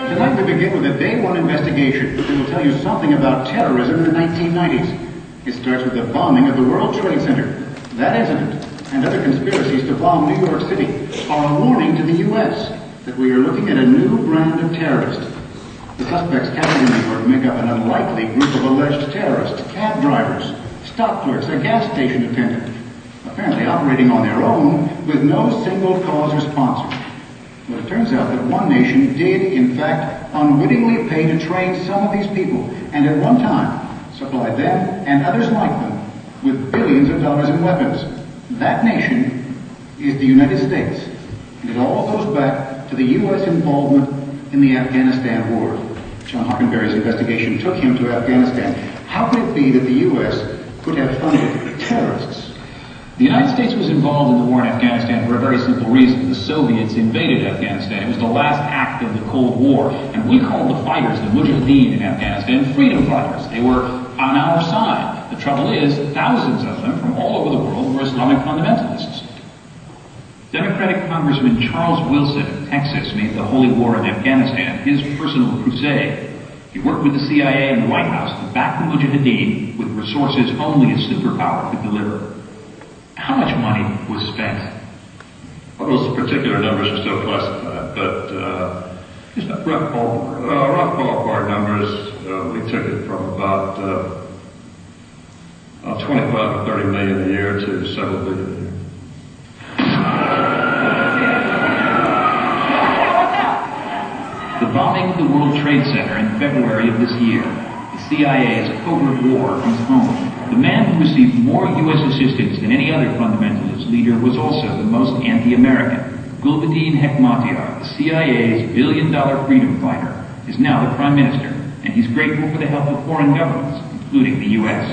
Tonight we begin with a day one investigation that will tell you something about terrorism in the 1990s. It starts with the bombing of the World Trade Center. That incident and other conspiracies to bomb New York City are a warning to the U.S. that we are looking at a new brand of terrorist. The suspects captured in New York make up an unlikely group of alleged terrorists, cab drivers, stock clerks, a gas station attendant, apparently operating on their own with no single cause or sponsor. But it turns out that one nation did, in fact, unwittingly pay to train some of these people, and at one time supplied them and others like them with billions of dollars in weapons. That nation is the United States, and it all goes back to the U.S. involvement in the Afghanistan war. John Hockenberry's investigation took him to Afghanistan. How could it be that the U.S. could have funded terrorists? The United States was involved in the war in Afghanistan for a very simple reason. The Soviets invaded Afghanistan. It was the last act of the Cold War. And we called the fighters, the Mujahideen in Afghanistan, freedom fighters. They were on our side. The trouble is, thousands of them from all over the world were Islamic fundamentalists. Democratic Congressman Charles Wilson of Texas made the holy war in Afghanistan his personal crusade. He worked with the CIA and the White House to back the Mujahideen with resources only a superpower could deliver. How much money was spent? Well, those particular numbers are still classified, but just rough ballpark numbers, we took it from about 25 to 30 million a year to several billion a year. The bombing of the World Trade Center in February of this year, the CIA's covert war comes home. The man who received more U.S. assistance than any other fundamentalist leader was also the most anti-American. Gulbuddin Hekmatyar, the CIA's billion-dollar freedom fighter, is now the prime minister, and he's grateful for the help of foreign governments, including the U.S.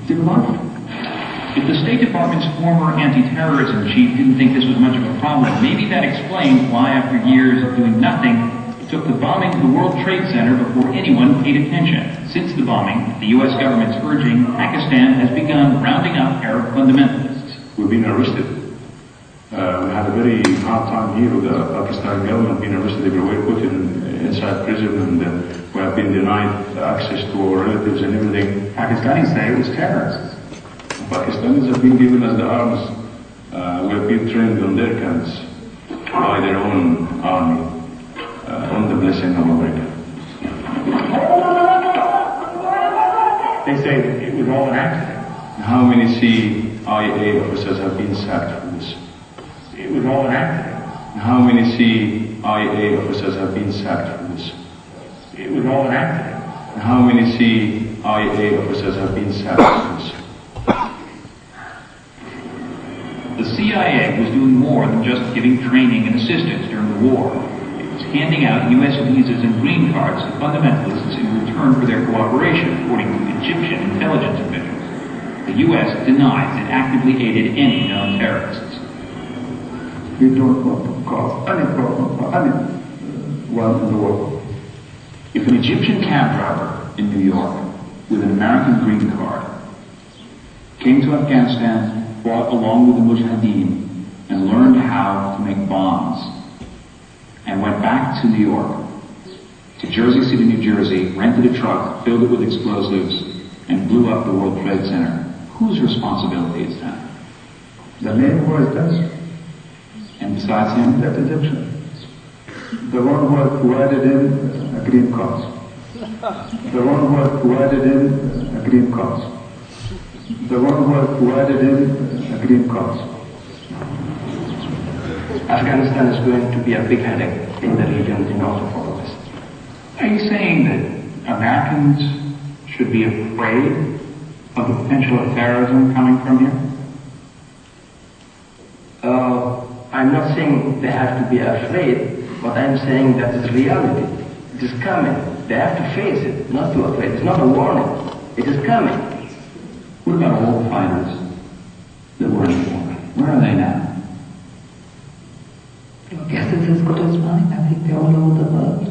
If the State Department's former anti-terrorism chief didn't think this was much of a problem, maybe that explains why, after years of doing nothing, it took the bombing of the World Trade Center before anyone paid attention. Since the bombing, the U.S. government's urging, Pakistan has begun rounding up Arab fundamentalists. We've been arrested. We had a very hard time here with the Pakistani government being arrested. They were put inside prison, and we have been denied access to our relatives and everything. Pakistanis say it was terrorists. Pakistanis have been given us the arms. We have been trained on their guns by their own army, on the blessing of America. They say that it was all an accident. How many CIA officers have been sacked for this? It was all an accident. How many CIA officers have been sacked for this? It was all an accident. How many CIA officers have been sacked for this? The CIA was doing more than just giving training and assistance during the war. It was handing out U.S. visas and green cards to fundamentalists in return for their cooperation, according to Egyptian intelligence officials. The U.S. denies it actively aided any known terrorists. We don't want to cause any problem for anyone in the world. If an Egyptian cab driver in New York with an American green card came to Afghanistan, brought along with the Mujahideen, and learned how to make bombs, and went back to New York, to Jersey City, New Jersey, rented a truck, filled it with explosives, and blew up the World Trade Center, whose responsibility is that? The name was that. And besides him? That Egyptian. The one who was provided in a green card. The one who was provided in a green card. The one who was provided in a green card. Afghanistan is going to be a big headache in the region and also for the West. Are you saying that Americans should be afraid of the potential of terrorism coming from here? I'm not saying they have to be afraid, but I'm saying that it's reality. It is coming. They have to face it, not to afraid. It's not a warning. It is coming. What about all the fighters that were in the war? Where are they now? I guess it's as good as mine. I think they're all over the world.